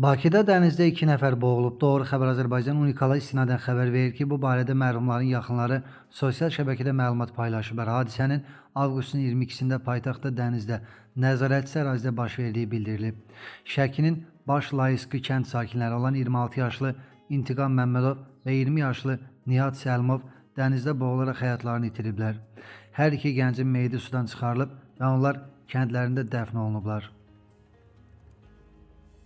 Bakıda dənizdə 2 nəfər boğulub. Doğru xəbər Azərbaycan Unikala istinadən xəbər verir ki, bu barədə mərhumların yaxınları sosial şəbəkədə məlumat paylaşıblar. Hadisənin avqustun 22-sində paytaxtda dənizdə nəzarətsiz ərazidə baş verdiyi bildirilib. Şəkinin Baş Layıskı kənd sakinləri olan 26 yaşlı İntiqam Məmmədov və 20 yaşlı Nihat Səlimov dənizdə boğularaq həyatlarını itiriblər. Hər iki gəncin meyidi sudan çıxarılıb və onlar kəndlərində dəfn olunublar.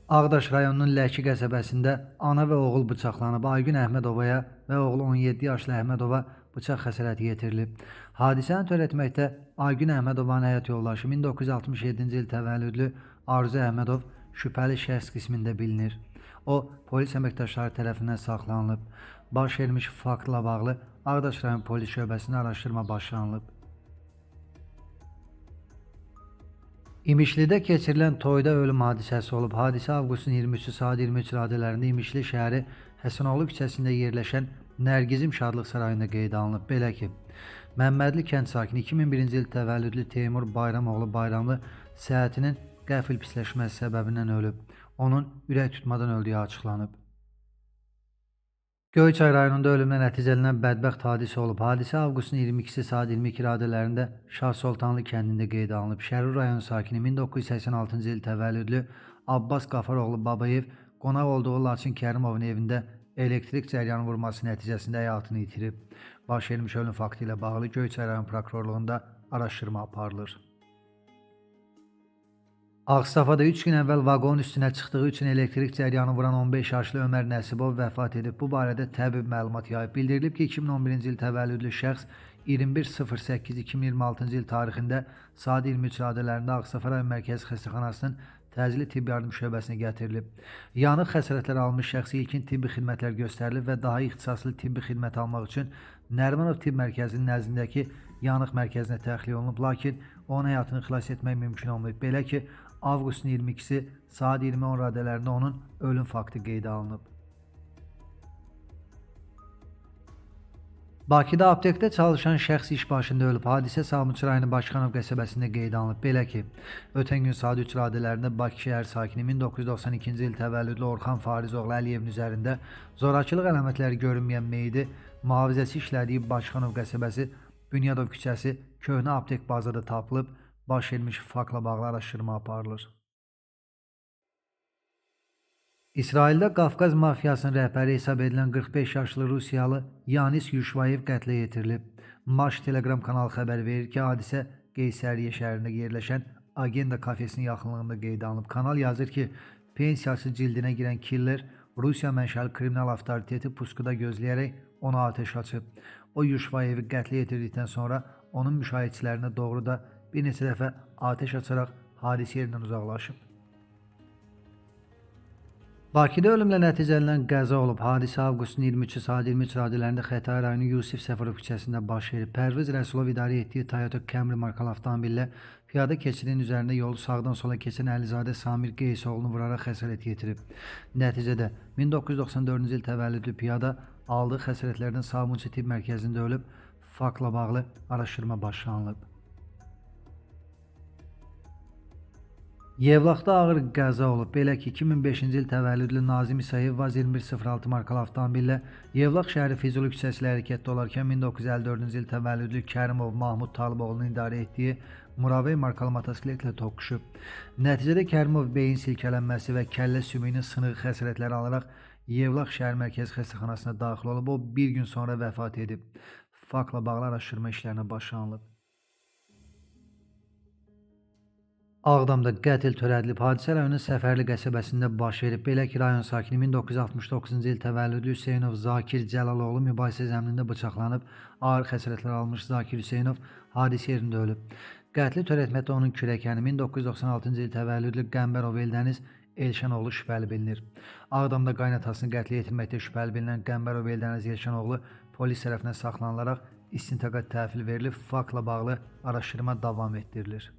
Ağdaş rayonunun Ləki qəsəbəsində ana və oğul bıçaqlanıb. Aygün Əhmədovaya və oğlu 17 yaşlı Əhmədova bıçaq xəsarəti yetirilib. Hadisəni törətməkdə Aygün Əhmədovanın həyat yoldaşı 1967-ci il təvəllüdlü Arzu Əhmədov şübhəli şəxs qismində bilinir. O, polis əməkdaşları tərəfindən saxlanılıb. Baş vermiş faktla bağlı Ağdaş rayon polis şöbəsində araşdırma başlanılıb. İmişlidə keçirilən toyda ölüm hadisəsi olub. Hadisə avqustun 23-cü saat 23 radələrində İmişli şəhəri Həsənoğlu küçəsində yerləşən Nərgizim Şadlıq Sarayında qeydə alınıb. Belə ki, Məmmədli kənd sakini 2001-ci il təvəllüdlü Teymur Bayramoğlu Bayramlı səhhətinin qəfil pisləşməsi səbəbindən ölüb. Onun ürək tutmadan öldüyü açıqlanıb. Göyçay rayonunda ölümlə nəticələnən bədbəxt hadisə olub. Hadisə avqustun 22-si saat 22 radələrində Şahsoltanlı kəndində qeydə alınıb. Şərur rayon sakini 1986-cı il təvəllüdlü Abbas Qafaroğlu Babayev qonaq olduğu Laçın Kərimovun evində elektrik cəryanı vurması nəticəsində həyatını itirib. Baş vermiş ölüm faktı ilə bağlı Göyçay rayon prokurorluğunda araşdırma aparılır. Ağstafada 3 gün əvvəl vaqonun üstünə çıxdığı üçün elektrik cəryanı vuran 15 yaşlı Ömər Nəsibov vəfat edib. Bu barədə təbib məlumat yayıb. Bildirilib ki, 2011-ci il təvəllüdlü şəxs 21.08.2026-cı il tarixində saat 23 radələrində Ağstafa rayon mərkəzi xəstəxanasının təcili tibbi yardım şöbəsinə gətirilib. Yanıq xəsarətləri almış şəxsə ilkin tibbi xidmətlər göstərilib və daha ixtisaslı tibbi xidmət almaq üçün Nərimanov tibb mərkəzinin nəzdindəki yanıq mərkəzinə təxliyə olunub, lakin onun həyatını xilas etmək mümkün olmayıb. Belə ki, avqustun 22-si saat 20:10 radələrində onun ölüm faktı qeydə alınıb. Bakıda aptekdə çalışan şəxs iş başında ölüb. Hadisə Sabunçu rayonu Başxanov qəsəbəsində qeydə alınıb. Belə ki, ötən gün saat 3 radələrində Bakı şəhər sakini 1992-ci il təvəllüdlü Orxan Farizoğlu Əliyevin üzərində zorakılıq əlamətləri görünməyən meyidi mühafizəçi işlədiyi Başxanov qəsəbəsi Bünyadov küçəsi köhnə aptek bazada tapılıb. Baş vermiş faktla bağlı araşdırma aparılır. İsraildə Qafqaz mafiyasının rəhbəri hesab edilən 45 yaşlı Rusiyalı Yanis Yuşvayev qətlə yetirilib. Maş Telegram kanalı xəbər verir ki, hadisə Qeysəriyyə şəhərində yerləşən Agenda kafesinin yaxınlığında qeydə alınıb. Kanal yazır ki, pensiyası cildinə girən killer Rusiya mənşəli kriminal avtoriteti puskuda gözləyərək ona atəş açıb. O Yuşvayevi qətlə yetirdikdən sonra onun müşahidçilərinə doğru da bir neçə dəfə atəş açaraq hadisə yerindən uzaqlaşıb. Bakıda ölümlə nəticələnən qəza olub. Hadisə avqustun 23-cü saat 23 radələrində Xətai rayonu Yusif Səfərov küçəsində baş verib. Pərviz Rəsulov idarə etdiyi Toyota Camry markalı avtomobillə piyada keçidinin üzərində yolu sağdan sola keçən Əlizadə Samir Qeysoğlunu vuraraq xəsarət yetirib. Nəticədə 1994-cü il təvəllüdlü piyada aldığı xəsarətlərdən Sabunçu tibb mərkəzində ölüb. Faktla bağlı araşdırma başlanılıb. Yevlaxda ağır qəza olub. Belə ki, 2005-ci il təvəllüdlü Nazim İsayev Vaz 2106 markalı avtomobillə Yevlax şəhəri Füzuli küçəsilə hərəkətdə olarkən 1954-cü il təvəllüdlü Kərimov Mahmud Talıboğlu'nun idarə etdiyi Muravey markalı motosikletlə toqquşub. Nəticədə Kərimov beyin silkələnməsi və kəllə sümüyünün sınığı xəsarətləri alaraq Yevlax şəhər mərkəzi xəstəxanasına daxil olub. O, bir gün sonra vəfat edib. Faktla bağlı araşdırma işlərinə başlanılıb. Ağdamda qətl törədilib. Hadisə rayonun Səfərli qəsəbəsində baş verib. Belə ki, rayon sakini 1969-cu il təvəllüdlü Hüseynov Zakir Cəlaloğlu mübahisə zəminində bıçaqlanıb. Ağır xəsarətlər almış Zakir Hüseynov hadisə yerində ölüb. Qətli törətməkdə onun kürəkəni 1996-cı il təvəllüdlü Qəmbərov Eldəniz Elşanoğlu şübhəli bilinir. Ağdamda qaynatasını qətlə yetirməkdə şübhəli bilinən Qəmbərov Eldəniz Elşanoğlu polis tərəfindən saxlanılaraq istintaqa təhvil verilib. Faktla bağlı araşdırma davam etdirilir.